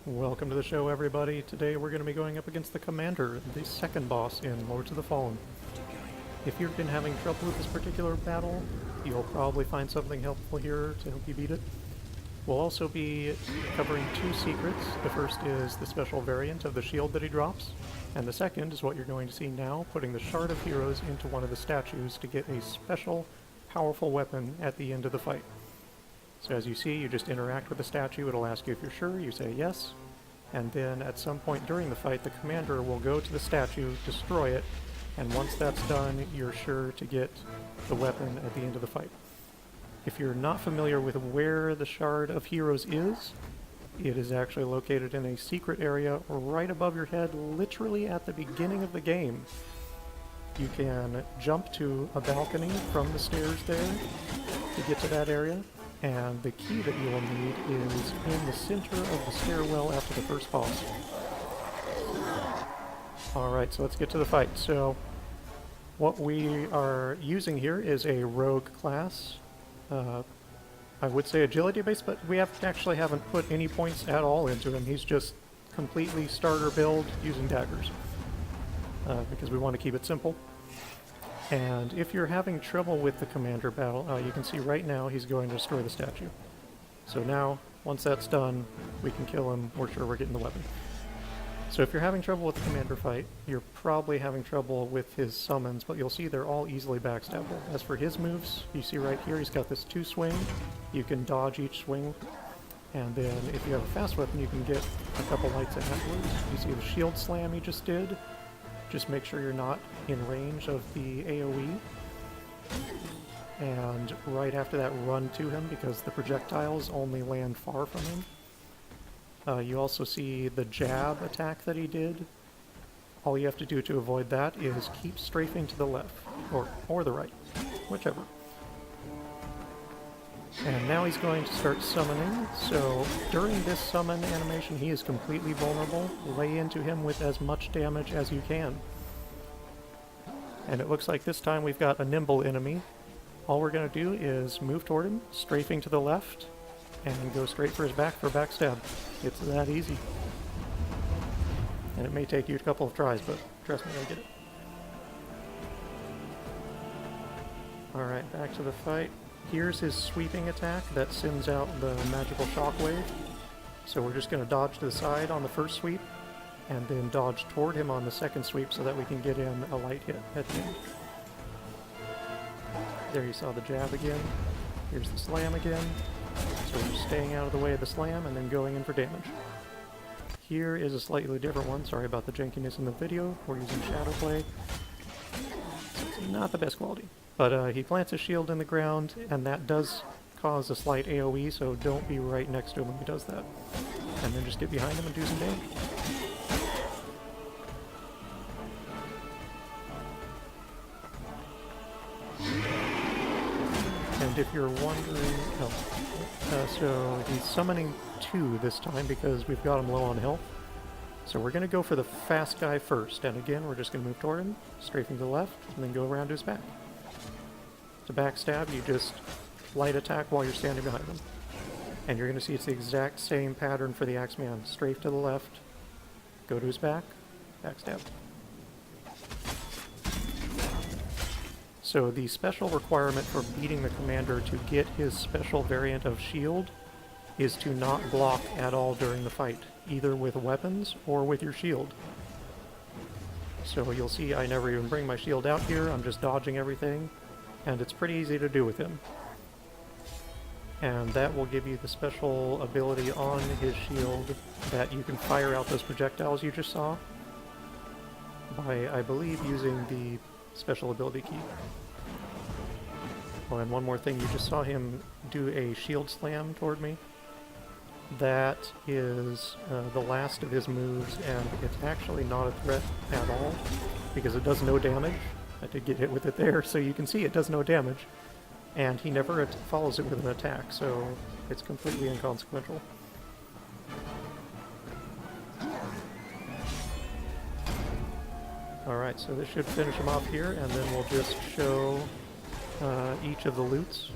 Welcome to the show, everybody. Today we're going to be going up against the Commander, the second boss in Lords of the Fallen. If you've been having trouble with this particular battle, you'll probably find something helpful here to help you beat it. We'll also be covering two secrets. The first is the special variant of the shield that he drops, and the second is what you're going to see now, putting the Shard of Heroes into one of the statues to get a special, powerful weapon at the end of the fight. So as you see, you just interact with the statue, it'll ask you if you're sure, you say yes, and then at some point during the fight, the commander will go to the statue, destroy it, and once that's done, you're sure to get the weapon at the end of the fight. If you're not familiar with where the Shard of Heroes is, it is actually located in a secret area right above your head, literally at the beginning of the game. You can jump to a balcony from the stairs there to get to that area. And the key that you will need is in the center of the stairwell after the first boss. Alright, so let's get to the fight. So, what we are using here is a rogue class. I would say agility based, but we actually haven't put any points at all into him. He's just completely starter build using daggers. Because we want to keep it simple. And if you're having trouble with the commander battle, you can see right now he's going to destroy the statue. So now, once that's done, we can kill him, we're sure we're getting the weapon. So if you're having trouble with the commander fight, you're probably having trouble with his summons, but you'll see they're all easily backstabbable. As for his moves, you see right here he's got this 2 swing, you can dodge each swing, and then if you have a fast weapon you can get a couple lights afterwards. You see the shield slam he just did. Just make sure you're not in range of the AoE. And right after that, run to him because the projectiles only land far from him. You also see the jab attack that he did. All you have to do to avoid that is keep strafing to the left, or the right, whichever. And now he's going to start summoning, so during this summon animation he is completely vulnerable. Lay into him with as much damage as you can. And it looks like this time we've got a nimble enemy. All we're going to do is move toward him, strafing to the left, and go straight for his back for backstab. It's that easy. And it may take you a couple of tries, but trust me, I get it. Alright, back to the fight. Here's his sweeping attack that sends out the magical shockwave. So we're just going to dodge to the side on the first sweep, and then dodge toward him on the second sweep so that we can get in a light hit at the end. There you saw the jab again. Here's the slam again. So we're staying out of the way of the slam and then going in for damage. Here is a slightly different one. Sorry about the jankiness in the video. We're using shadow play. It's not the best quality. But he plants a shield in the ground, and that does cause a slight AoE, so don't be right next to him when he does that. And then just get behind him and do some damage. And if you're wondering... so he's summoning 2 this time because we've got him low on health. So we're going to go for the fast guy first, and again we're just going to move toward him, strafing to the left, and then go around to his back. To backstab, you just light attack while you're standing behind them. And you're going to see it's the exact same pattern for the Axeman. Strafe to the left, go to his back, backstab. So the special requirement for beating the commander to get his special variant of shield is to not block at all during the fight, either with weapons or with your shield. So you'll see I never even bring my shield out here, I'm just dodging everything. And it's pretty easy to do with him. And that will give you the special ability on his shield that you can fire out those projectiles you just saw by, I believe, using the special ability key. Oh, and one more thing, you just saw him do a shield slam toward me. That is the last of his moves, and it's actually not a threat at all because it does no damage. I did get hit with it there, so you can see it does no damage. And he never follows it with an attack, so it's completely inconsequential. Alright, so this should finish him off here, and then we'll just show each of the loots.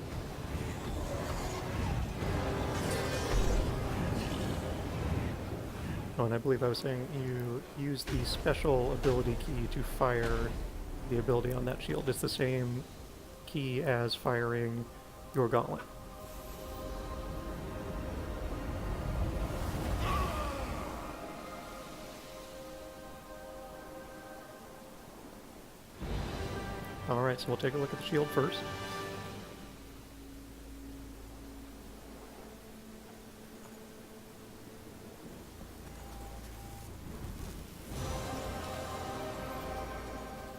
Oh, and I believe I was saying you use the special ability key to fire the ability on that shield. It's the same key as firing your gauntlet. Alright, so we'll take a look at the shield first.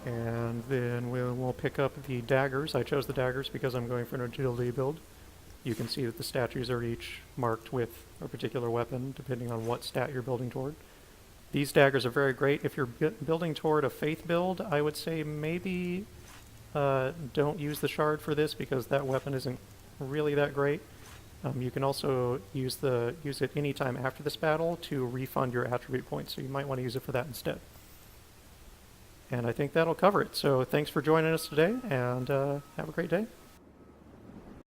And then we'll pick up the daggers. I chose the daggers because I'm going for an agility build. You can see that the statues are each marked with a particular weapon, depending on what stat you're building toward. These daggers are very great. If you're building toward a faith build, I would say maybe don't use the shard for this because that weapon isn't really that great. You can also use it anytime after this battle to refund your attribute points, so you might want to use it for that instead. And I think that'll cover it. So thanks for joining us today, and have a great day.